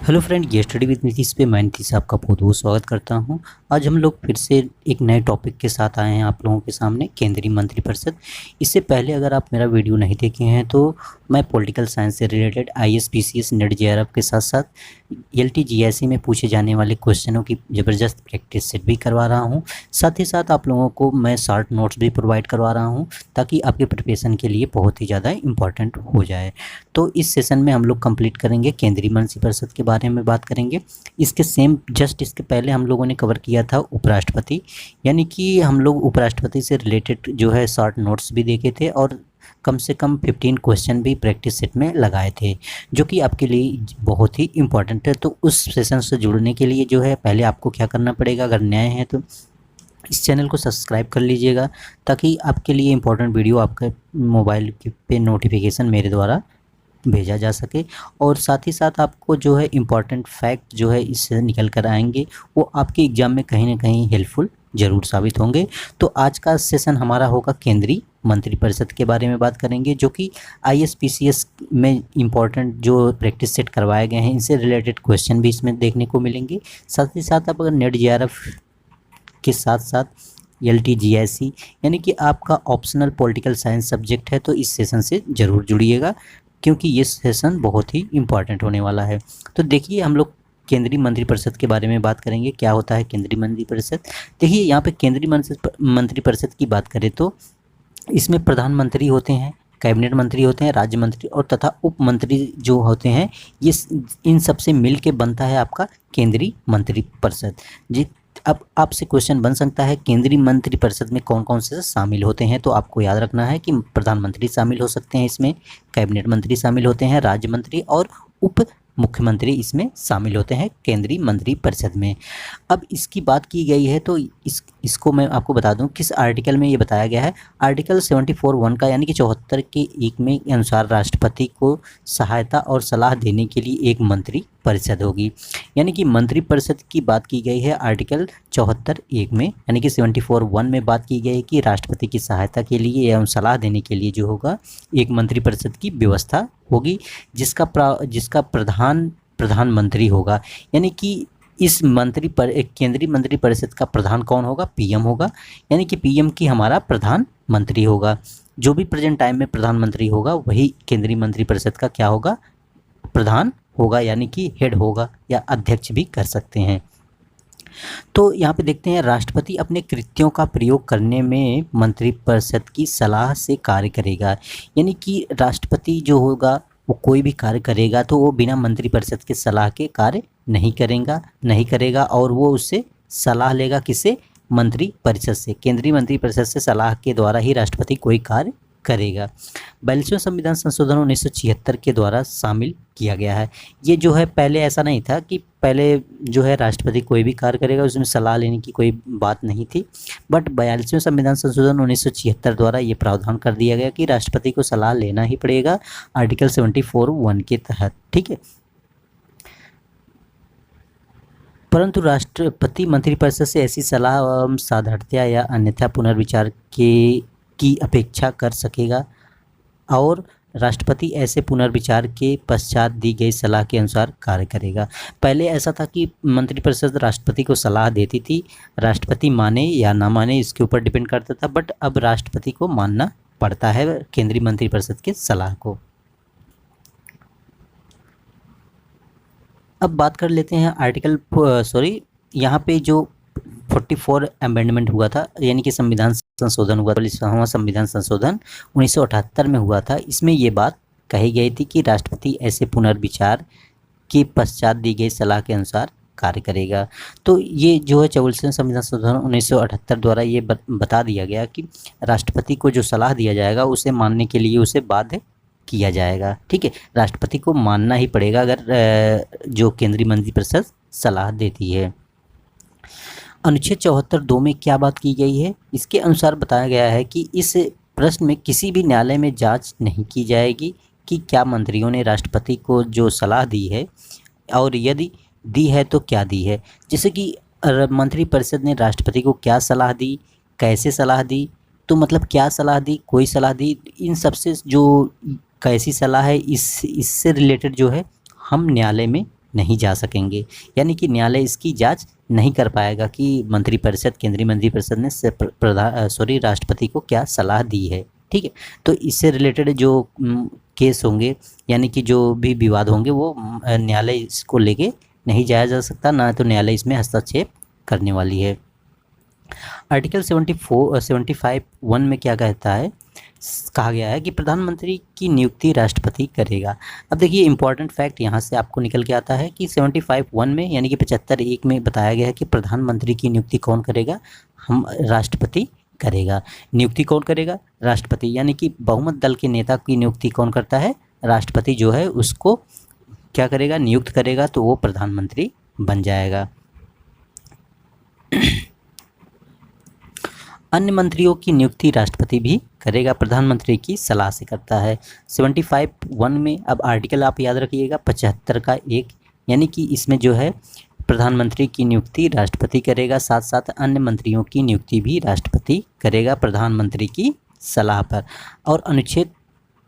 Hello friend, ये study with Nitish पे मैं नीतीश आपका बहुत बहुत स्वागत करता हूं। आज हम लोग फिर से एक नए टॉपिक के साथ आए हैं आप लोगों के सामने, केंद्रीय मंत्रिपरिषद। इससे पहले अगर आप मेरा वीडियो नहीं देखे हैं तो मैं पॉलिटिकल साइंस से related IAS PCS net JRF के साथ साथ एलटी जीएसई में पूछे जाने वाले क्वेश्चनों की ज़बरदस्त प्रैक्टिस सेट भी करवा रहा हूँ। साथ ही साथ आप लोगों को मैं शॉर्ट नोट्स भी प्रोवाइड करवा रहा हूँ ताकि आपके प्रिपरेशन के लिए बहुत ही ज़्यादा इंपॉर्टेंट हो जाए। तो इस सेशन में हम लोग कंप्लीट करेंगे केंद्रीय मंत्रिपरिषद के बारे में बात करेंगे। इसके इसके पहले हम लोगों ने कवर किया था उपराष्ट्रपति, यानी कि हम लोग उपराष्ट्रपति से रिलेटेड जो है शॉर्ट नोट्स भी देखे थे और कम से कम 15 क्वेश्चन भी प्रैक्टिस सेट में लगाए थे, जो कि आपके लिए बहुत ही इम्पॉर्टेंट है। तो उस सेशन से जुड़ने के लिए जो है पहले आपको क्या करना पड़ेगा, अगर नए हैं तो इस चैनल को सब्सक्राइब कर लीजिएगा ताकि आपके लिए इम्पोर्टेंट वीडियो आपके मोबाइल पे नोटिफिकेशन मेरे द्वारा भेजा जा सके। और साथ ही साथ आपको जो है इम्पॉर्टेंट फैक्ट जो है इससे निकल कर आएंगे, वो आपके एग्ज़ाम में कहीं ना कहीं हेल्पफुल ज़रूर साबित होंगे। तो आज का सेशन हमारा होगा केंद्रीय मंत्रिपरिषद के बारे में बात करेंगे, जो कि आईएएस पीसीएस में इम्पॉर्टेंट जो प्रैक्टिस सेट करवाए गए हैं इनसे रिलेटेड क्वेश्चन भी इसमें देखने को मिलेंगे। साथ ही साथ आप अगर नेट जेआरएफ के साथ साथ एलटी जीएसई यानी कि आपका ऑप्शनल पॉलिटिकल साइंस सब्जेक्ट है तो इस सेशन से ज़रूर जुड़िएगा, क्योंकि ये सेशन बहुत ही इम्पॉर्टेंट होने वाला है। तो देखिए, हम लोग केंद्रीय मंत्रिपरिषद के बारे में बात करेंगे। क्या होता है केंद्रीय मंत्रिपरिषद? देखिए, यहाँ पे केंद्रीय मंत्रिपरिषद की बात करें तो इसमें प्रधानमंत्री होते हैं, कैबिनेट मंत्री होते हैं, राज्य मंत्री और तथा उप मंत्री जो होते हैं, ये इन सब से मिल के बनता है आपका केंद्रीय मंत्रिपरिषद जी। अब आपसे क्वेश्चन बन सकता है केंद्रीय मंत्रिपरिषद में कौन कौन से शामिल होते हैं, तो आपको याद रखना है कि प्रधानमंत्री शामिल हो सकते हैं इसमें, कैबिनेट मंत्री शामिल होते हैं, राज्य मंत्री और उप मुख्यमंत्री इसमें शामिल होते हैं केंद्रीय मंत्रिपरिषद में। अब इसकी बात की गई है तो इसको मैं आपको बता दूं किस आर्टिकल में ये बताया गया है। आर्टिकल 74(1) का यानी कि 74 के 1 में अनुसार राष्ट्रपति को सहायता और सलाह देने के लिए एक मंत्री परिषद होगी। यानी कि मंत्रिपरिषद की बात की गई है आर्टिकल 74(1) में, यानी कि 74(1) में बात की गई है कि राष्ट्रपति की सहायता के लिए एवं सलाह देने के लिए जो होगा एक मंत्रिपरिषद की व्यवस्था होगी, जिसका प्रधानमंत्री होगा। यानी कि इस केंद्रीय मंत्रिपरिषद का प्रधान कौन होगा? पीएम होगा। यानी कि पीएम की हमारा प्रधानमंत्री होगा। जो भी प्रेजेंट टाइम में प्रधानमंत्री होगा वही केंद्रीय मंत्रिपरिषद का क्या होगा? प्रधान होगा, यानी कि हेड होगा या अध्यक्ष भी कर सकते हैं। तो यहाँ पे देखते हैं, राष्ट्रपति अपने कृत्यों का प्रयोग करने में मंत्रिपरिषद की सलाह से कार्य करेगा। यानी कि राष्ट्रपति जो होगा वो कोई भी कार्य करेगा तो वो बिना मंत्रिपरिषद के सलाह के कार्य नहीं करेगा और वो उससे सलाह लेगा, किससे? मंत्रिपरिषद से। केंद्रीय मंत्रिपरिषद से सलाह के द्वारा ही राष्ट्रपति कोई कार्य करेगा। 42वें संविधान संशोधन 1976 के द्वारा शामिल किया गया है। ये जो है पहले ऐसा नहीं था कि पहले जो है राष्ट्रपति कोई भी कार्य करेगा, उसमें सलाह लेने की कोई बात नहीं थी। बट 42वें संविधान संशोधन 1976 द्वारा ये प्रावधान कर दिया गया कि राष्ट्रपति को सलाह लेना ही पड़ेगा आर्टिकल 74(1) के तहत। ठीक है, परंतु राष्ट्रपति मंत्रिपरिषद से ऐसी सलाह साधारणतया या अन्यथा पुनर्विचार की अपेक्षा कर सकेगा और राष्ट्रपति ऐसे पुनर्विचार के पश्चात दी गई सलाह के अनुसार कार्य करेगा। पहले ऐसा था कि मंत्रिपरिषद राष्ट्रपति को सलाह देती थी, राष्ट्रपति माने या ना माने इसके ऊपर डिपेंड करता था, बट अब राष्ट्रपति को मानना पड़ता है केंद्रीय मंत्रिपरिषद के सलाह को। अब बात कर लेते हैं यहाँ पे जो 44 अमेंडमेंट हुआ था, यानी कि संविधान संशोधन हुआ था, 40वां संविधान संशोधन 1978 में हुआ था। इसमें ये बात कही गई थी कि राष्ट्रपति ऐसे पुनर्विचार के पश्चात दी गई सलाह के अनुसार कार्य करेगा। तो ये जो है 44वें संविधान संशोधन 1978 द्वारा ये बता दिया गया कि राष्ट्रपति को जो सलाह दिया जाएगा उसे मानने के लिए उसे बाध्य किया जाएगा। ठीक है, राष्ट्रपति को मानना ही पड़ेगा अगर जो केंद्रीय मंत्रिपरिषद सलाह देती है। अनुच्छेद 74(2) में क्या बात की गई है? इसके अनुसार बताया गया है कि इस प्रश्न में किसी भी न्यायालय में जांच नहीं की जाएगी कि क्या मंत्रियों ने राष्ट्रपति को जो सलाह दी है और यदि दी है तो क्या दी है। जैसे कि मंत्रिपरिषद ने राष्ट्रपति को क्या सलाह दी, कैसे सलाह दी, तो मतलब क्या सलाह दी, कोई सलाह दी, इन सब से जो कैसी सलाह है इससे रिलेटेड जो है हम न्यायालय में नहीं जा सकेंगे, यानी कि न्यायालय इसकी जांच नहीं कर पाएगा कि मंत्रिपरिषद, केंद्रीय मंत्रिपरिषद ने राष्ट्रपति को क्या सलाह दी है। ठीक है, तो इससे रिलेटेड जो केस होंगे, यानी कि जो भी विवाद होंगे, वो न्यायालय इसको लेके नहीं जाया जा सकता, ना तो न्यायालय इसमें हस्तक्षेप करने वाली है। आर्टिकल 75(1) में क्या कहता है, कहा गया है कि प्रधानमंत्री की नियुक्ति राष्ट्रपति करेगा। अब देखिए इंपॉर्टेंट फैक्ट यहाँ से आपको निकल के आता है कि 75(1) में, यानी कि 75(1) में बताया गया है कि प्रधानमंत्री की नियुक्ति कौन करेगा, हम राष्ट्रपति करेगा। नियुक्ति कौन करेगा, राष्ट्रपति, यानी कि बहुमत दल के नेता की नियुक्ति कौन करता है, राष्ट्रपति जो है उसको क्या करेगा, नियुक्त करेगा, तो वो प्रधानमंत्री बन जाएगा। अन्य मंत्रियों की नियुक्ति राष्ट्रपति भी करेगा, प्रधानमंत्री की सलाह से करता है। 75(1) में अब आर्टिकल आप याद रखिएगा 75(1), यानी कि इसमें जो है प्रधानमंत्री की नियुक्ति राष्ट्रपति करेगा, साथ साथ अन्य मंत्रियों की नियुक्ति भी राष्ट्रपति करेगा प्रधानमंत्री की सलाह पर। और अनुच्छेद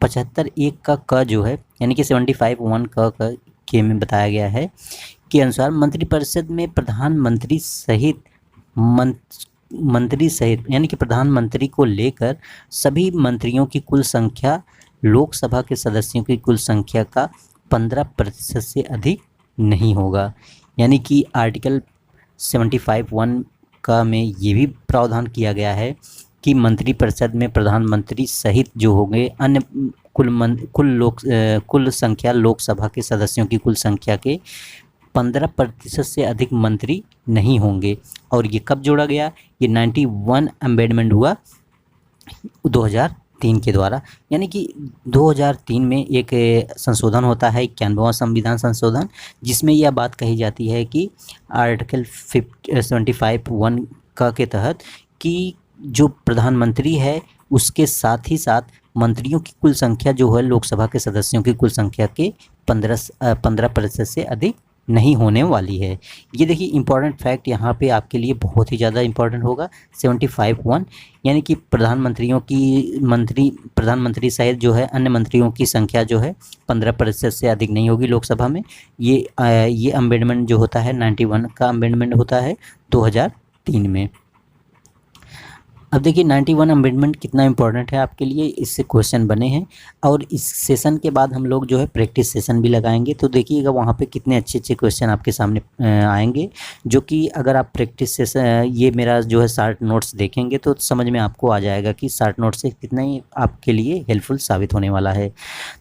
75(1) का क जो है, यानी कि 75(1) के में बताया गया है कि अनुसार मंत्रिपरिषद में प्रधानमंत्री सहित यानी कि प्रधानमंत्री को लेकर सभी मंत्रियों की कुल संख्या लोकसभा के सदस्यों की कुल संख्या का 15% से अधिक नहीं होगा। यानी कि आर्टिकल 75(1) का में ये भी प्रावधान किया गया है कि मंत्रिपरिषद में प्रधानमंत्री सहित जो होंगे अन्य कुल संख्या लोकसभा के सदस्यों की कुल संख्या के 15% से अधिक मंत्री नहीं होंगे। और ये कब जोड़ा गया, ये 91 अमेंडमेंट हुआ 2003 के द्वारा। यानी कि 2003 में एक संशोधन होता है, 91वां संविधान संशोधन, जिसमें यह बात कही जाती है कि आर्टिकल 75(1) के तहत कि जो प्रधानमंत्री है उसके साथ ही साथ मंत्रियों की कुल संख्या जो है लोकसभा के सदस्यों की कुल संख्या के 15% से अधिक नहीं होने वाली है। ये देखिए इंपॉर्टेंट फैक्ट यहाँ पे आपके लिए बहुत ही ज़्यादा इंपॉर्टेंट होगा। 75(1) यानी कि प्रधानमंत्री सहित जो है अन्य मंत्रियों की संख्या जो है 15% से अधिक नहीं होगी लोकसभा में। ये अमेंडमेंट जो होता है 91 का अमेंडमेंट होता है 2003 में। अब देखिए 91 अमेंडमेंट कितना इंपॉर्टेंट है आपके लिए, इससे क्वेश्चन बने हैं। और इस सेशन के बाद हम लोग जो है प्रैक्टिस सेशन भी लगाएंगे, तो देखिएगा वहाँ पे कितने अच्छे अच्छे क्वेश्चन आपके सामने आएंगे, जो कि अगर आप प्रैक्टिस सेशन ये मेरा जो है शार्ट नोट्स देखेंगे तो समझ में आपको आ जाएगा कि शार्ट नोट्स से कितना ही आपके लिए हेल्पफुल साबित होने वाला है।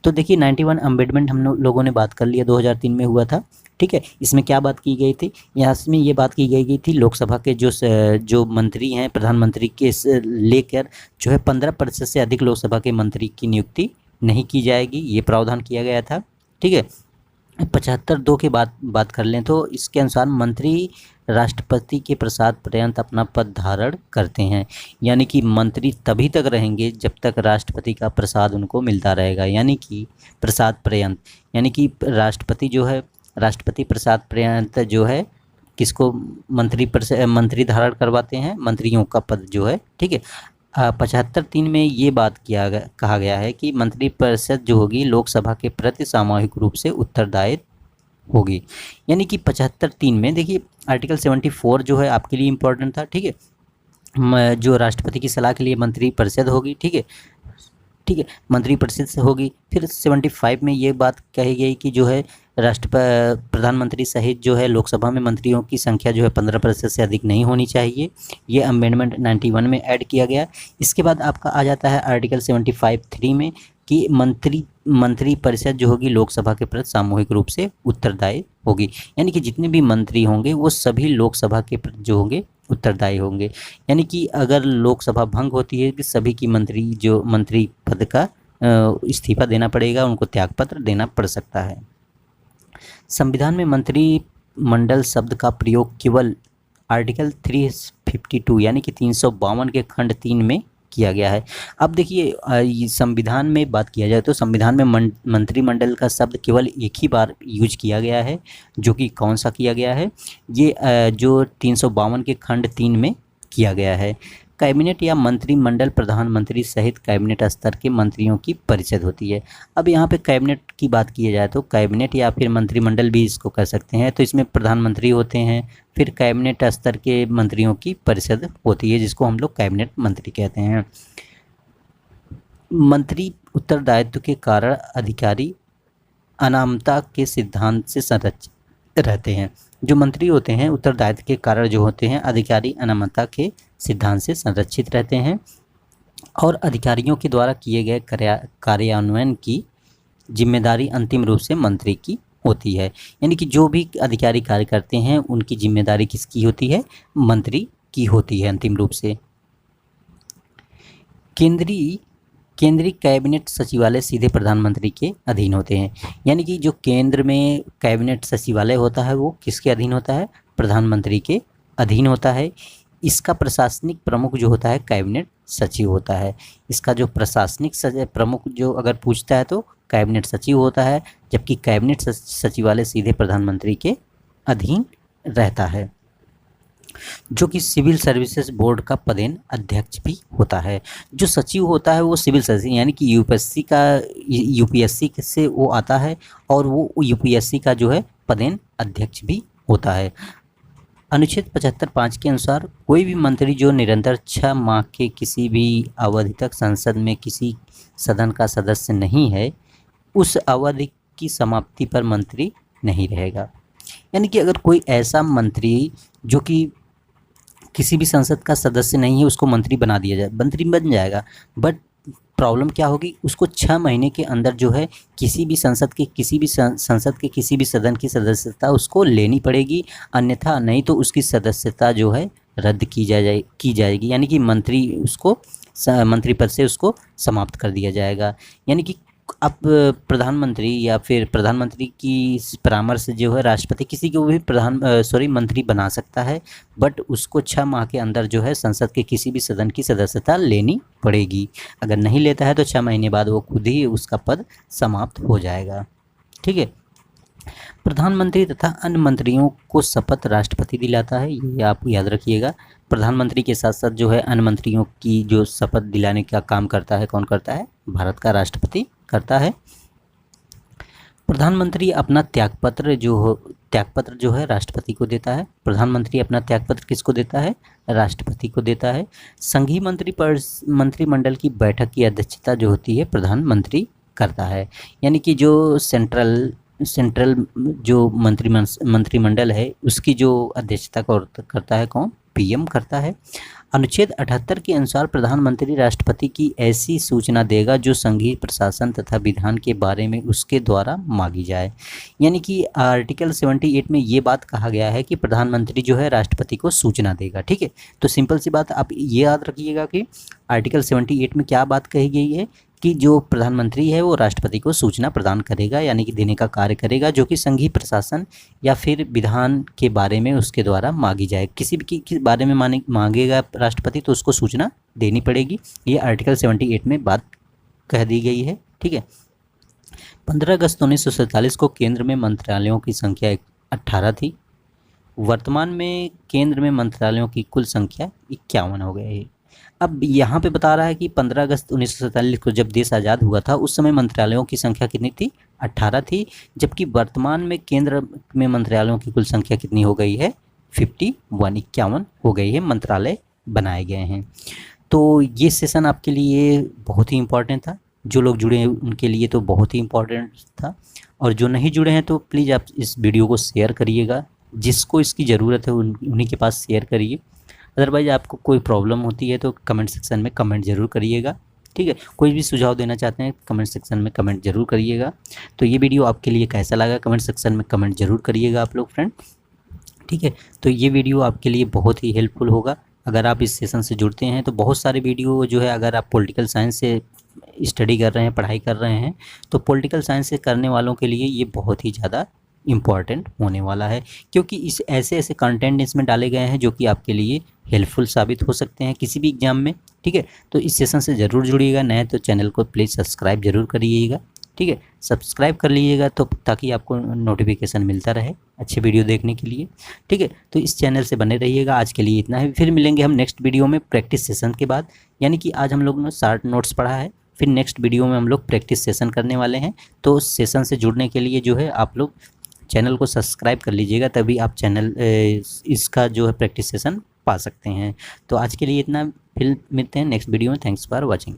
तो देखिए 91 अमेंडमेंट हम लोगों ने बात कर लिया, 2003 में हुआ था। ठीक है, इसमें क्या बात की गई थी, यहाँ में ये बात की गई थी लोकसभा के जो मंत्री हैं प्रधानमंत्री के लेकर जो है 15% से अधिक लोकसभा के मंत्री की नियुक्ति नहीं की जाएगी, ये प्रावधान किया गया था। ठीक है, 75(2) के बात कर लें तो इसके अनुसार मंत्री राष्ट्रपति के प्रसाद पर्यंत अपना पद धारण करते हैं। यानी कि मंत्री तभी तक रहेंगे जब तक राष्ट्रपति का प्रसाद उनको मिलता रहेगा, यानी कि प्रसाद पर्यंत, यानी कि राष्ट्रपति प्रसाद पर्यंत जो है किसको मंत्री धारण करवाते हैं, मंत्रियों का पद जो है। ठीक है, 75(3) में ये बात कहा गया है कि मंत्रिपरिषद जो होगी लोकसभा के प्रति सामूहिक रूप से उत्तरदायी होगी। यानी कि 75(3) में देखिए आर्टिकल 74 जो है आपके लिए इम्पोर्टेंट था। ठीक है, जो राष्ट्रपति की सलाह के लिए मंत्रिपरिषद होगी। ठीक है, मंत्रिपरिषद से होगी। फिर 75 में ये बात कही गई कि जो है प्रधानमंत्री सहित जो है लोकसभा में मंत्रियों की संख्या जो है 15% से अधिक नहीं होनी चाहिए। ये अमेंडमेंट 91 में ऐड किया गया। इसके बाद आपका आ जाता है आर्टिकल 75(3) में कि मंत्रिपरिषद जो होगी लोकसभा के प्रति सामूहिक रूप से उत्तरदायी होगी। यानी कि जितने भी मंत्री होंगे वो सभी लोकसभा के प्रति जो होंगे उत्तरदायी होंगे। यानी कि अगर लोकसभा भंग होती है कि सभी की मंत्री पद का इस्तीफा देना पड़ेगा, उनको त्यागपत्र देना पड़ सकता है। संविधान में मंत्रिमंडल शब्द का प्रयोग केवल आर्टिकल 352 यानी कि 352 के खंड 3 में किया गया है। अब देखिए संविधान में बात किया जाए तो संविधान में मंत्रिमंडल का शब्द केवल एक ही बार यूज किया गया है, जो कि कौन सा किया गया है, ये जो 352 के खंड 3 में किया गया है। कैबिनेट या मंत्रिमंडल प्रधानमंत्री सहित कैबिनेट स्तर के मंत्रियों की परिषद होती है। अब यहाँ पे कैबिनेट की बात की जाए तो कैबिनेट या फिर मंत्रिमंडल भी इसको कह सकते हैं। तो इसमें प्रधानमंत्री होते हैं, फिर कैबिनेट स्तर के मंत्रियों की परिषद होती है जिसको हम लोग कैबिनेट मंत्री कहते हैं। मंत्री उत्तरदायित्व के कारण अधिकारी अनामता के सिद्धांत से संरक्षित रहते हैं। जो मंत्री होते हैं उत्तरदायित्व के कारण जो होते हैं अधिकारी अनामता के सिद्धांत से संरक्षित रहते हैं और अधिकारियों के द्वारा किए गए कार्यान्वयन की जिम्मेदारी अंतिम रूप से मंत्री की होती है। यानी कि जो भी अधिकारी कार्य करते हैं उनकी जिम्मेदारी किसकी होती है? मंत्री की होती है अंतिम रूप से। केंद्रीय कैबिनेट सचिवालय सीधे प्रधानमंत्री के अधीन होते हैं। यानी कि जो केंद्र में कैबिनेट सचिवालय होता है वो किसके अधीन होता है? प्रधानमंत्री के अधीन होता है। इसका प्रशासनिक प्रमुख जो होता है कैबिनेट सचिव होता है। इसका जो प्रशासनिक प्रमुख जो अगर पूछता है तो कैबिनेट सचिव होता है, जबकि कैबिनेट सचिवालय सीधे प्रधानमंत्री के अधीन रहता है, जो कि सिविल सर्विसेज बोर्ड का पदेन अध्यक्ष भी होता है। जो सचिव होता है वो सिविल सर्विस यानी कि यूपीएससी से वो आता है और वो यूपीएससी का जो है पदेन अध्यक्ष भी होता है। अनुच्छेद 75(5) के अनुसार कोई भी मंत्री जो निरंतर 6 माह के किसी भी अवधि तक संसद में किसी सदन का सदस्य नहीं है, उस अवधि की समाप्ति पर मंत्री नहीं रहेगा। यानी कि अगर कोई ऐसा मंत्री जो कि किसी भी संसद का सदस्य नहीं है उसको मंत्री बना दिया जाए, मंत्री बन जाएगा, बट प्रॉब्लम क्या होगी? उसको 6 महीने के अंदर जो है किसी भी संसद के किसी भी सदन की सदस्यता उसको लेनी पड़ेगी, अन्यथा नहीं तो उसकी सदस्यता जो है रद्द की जाएगी। यानी कि मंत्री पद से उसको समाप्त कर दिया जाएगा। यानी कि अब प्रधानमंत्री या फिर प्रधानमंत्री की परामर्श से जो है राष्ट्रपति किसी को भी मंत्री बना सकता है, बट उसको 6 माह के अंदर जो है संसद के किसी भी सदन की सदस्यता लेनी पड़ेगी। अगर नहीं लेता है तो 6 महीने बाद वो खुद ही उसका पद समाप्त हो जाएगा। ठीक है। प्रधानमंत्री तथा अन्य मंत्रियों को शपथ राष्ट्रपति दिलाता है, ये आप याद रखिएगा। प्रधानमंत्री के साथ साथ जो है अन्य मंत्रियों की जो शपथ दिलाने का काम करता है कौन करता है? भारत का राष्ट्रपति करता है। प्रधानमंत्री अपना त्यागपत्र जो है राष्ट्रपति को देता है। प्रधानमंत्री अपना त्यागपत्र किसको देता है? राष्ट्रपति को देता है। संघीय मंत्रिमंडल की बैठक की अध्यक्षता जो होती है प्रधानमंत्री करता है। यानी कि जो सेंट्रल जो मंत्रिमंडल है उसकी जो अध्यक्षता करता है कौन? पीएम करता है। अनुच्छेद 78 के अनुसार प्रधानमंत्री राष्ट्रपति की ऐसी सूचना देगा जो संघीय प्रशासन तथा विधान के बारे में उसके द्वारा मांगी जाए। यानी कि आर्टिकल 78 में ये बात कहा गया है कि प्रधानमंत्री जो है राष्ट्रपति को सूचना देगा। ठीक है, तो सिंपल सी बात आप ये याद रखिएगा कि आर्टिकल 78 में क्या बात कही गई है कि जो प्रधानमंत्री है वो राष्ट्रपति को सूचना प्रदान करेगा, यानी कि देने का कार्य करेगा, जो कि संघीय प्रशासन या फिर विधान के बारे में उसके द्वारा मांगी जाए। किसी भी के बारे में मांगेगा राष्ट्रपति तो उसको सूचना देनी पड़ेगी। ये आर्टिकल 78 में बात कह दी गई है। ठीक है। 15 अगस्त 1947 को केंद्र में मंत्रालयों की संख्या 18 थी। वर्तमान में केंद्र में मंत्रालयों की कुल संख्या 51 हो गई है। अब यहाँ पे बता रहा है कि 15 अगस्त 1947 को जब देश आज़ाद हुआ था उस समय मंत्रालयों की संख्या कितनी थी? 18 थी, जबकि वर्तमान में केंद्र में मंत्रालयों की कुल संख्या कितनी हो गई है? 51 हो गई है, मंत्रालय बनाए गए हैं। तो ये सेशन आपके लिए बहुत ही इम्पोर्टेंट था। जो लोग जुड़े हैं उनके लिए तो बहुत ही इम्पोर्टेंट था, और जो नहीं जुड़े हैं तो प्लीज़ आप इस वीडियो को शेयर करिएगा। जिसको इसकी ज़रूरत है उन्हीं के पास शेयर करिए। अदरवाइज़ आपको कोई प्रॉब्लम होती है तो कमेंट सेक्शन में कमेंट ज़रूर करिएगा। ठीक है, कोई भी सुझाव देना चाहते हैं कमेंट सेक्शन में कमेंट ज़रूर करिएगा। तो ये वीडियो आपके लिए कैसा लगा कमेंट सेक्शन में कमेंट ज़रूर करिएगा आप लोग फ्रेंड। ठीक है, तो ये वीडियो आपके लिए बहुत ही हेल्पफुल होगा अगर आप इस सेशन से जुड़ते हैं। तो बहुत सारे वीडियो जो है अगर आप पॉलिटिकल साइंस से स्टडी कर रहे हैं, पढ़ाई कर रहे हैं, तो पॉलिटिकल साइंस से करने वालों के लिए ये बहुत ही ज़्यादा इम्पॉर्टेंट होने वाला है, क्योंकि इस ऐसे कंटेंट इसमें डाले गए हैं जो कि आपके लिए हेल्पफुल साबित हो सकते हैं किसी भी एग्जाम में। ठीक है, तो इस सेशन से ज़रूर जुड़िएगा। नए तो चैनल को प्लीज़ सब्सक्राइब ज़रूर करिएगा। ठीक है, सब्सक्राइब कर लीजिएगा तो ताकि आपको नोटिफिकेशन मिलता रहे अच्छे वीडियो देखने के लिए। ठीक है, तो इस चैनल से बने रहिएगा। आज के लिए इतना है, फिर मिलेंगे हम नेक्स्ट वीडियो में प्रैक्टिस सेशन के बाद। यानी कि आज हम लोग ने शार्ट नोट्स पढ़ा है, फिर नेक्स्ट वीडियो में हम लोग प्रैक्टिस सेशन करने वाले हैं। तो उस सेशन से जुड़ने के लिए जो है आप लोग चैनल को सब्सक्राइब कर लीजिएगा, तभी आप चैनल इसका जो है प्रैक्टिस सेशन पा सकते हैं। तो आज के लिए इतना, फिर मिलते हैं नेक्स्ट वीडियो में। Thanks for watching.